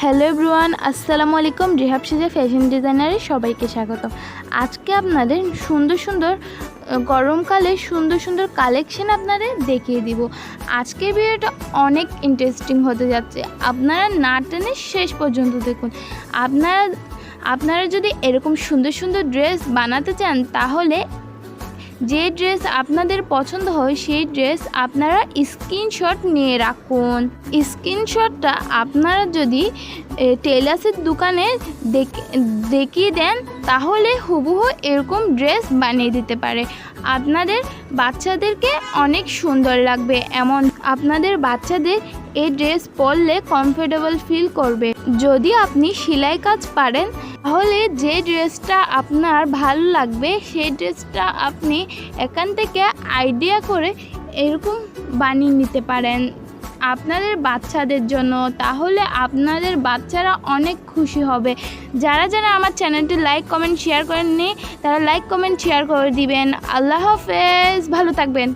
Hello everyone, আসসালামু আলাইকুম। রিহাব সিজা ফ্যাশন ডিজাইনারে সবাইকে স্বাগত। আজকে আপনাদের সুন্দর গরমকালে সুন্দর কালেকশন আপনাদের দেখিয়ে দিব। আজকের ভিডিওটা অনেক ইন্টারেস্টিং হতে যাচ্ছে, আপনারা না টেনে শেষ পর্যন্ত দেখুন। আপনারা যদি এরকম সুন্দর ড্রেস বানাতে চান, তাহলে যে ড্রেস আপনাদের পছন্দ হয় সেই ড্রেস আপনারা স্ক্রিনশট নিয়ে রাখুন। স্ক্রিনশটটা আপনারা যদি টেলার্সের দোকানে দেখিয়ে দেন, তাহলে হুবহু এরকম ড্রেস বানিয়ে দিতে পারে। আপনাদের বাচ্চাদেরকে অনেক সুন্দর লাগবে, এমন আপনাদের বাচ্চাদের এই ড্রেস পরলে কমফোর্টেবল ফিল করবে। যদি আপনি সেলাই কাজ পারেন, তাহলে যে ড্রেসটা আপনার ভালো লাগবে সেই ড্রেসটা আপনি এখান থেকে আইডিয়া করে এরকম বানিয়ে নিতে পারেন আপনাদের বাচ্চাদের জন্য। তাহলে আপনাদের বাচ্চারা অনেক খুশি হবে। যারা আমার চ্যানেলটি লাইক কমেন্ট শেয়ার করেননি, তারা লাইক কমেন্ট শেয়ার করে দিবেন। আল্লাহ হাফেজ, ভালো থাকবেন।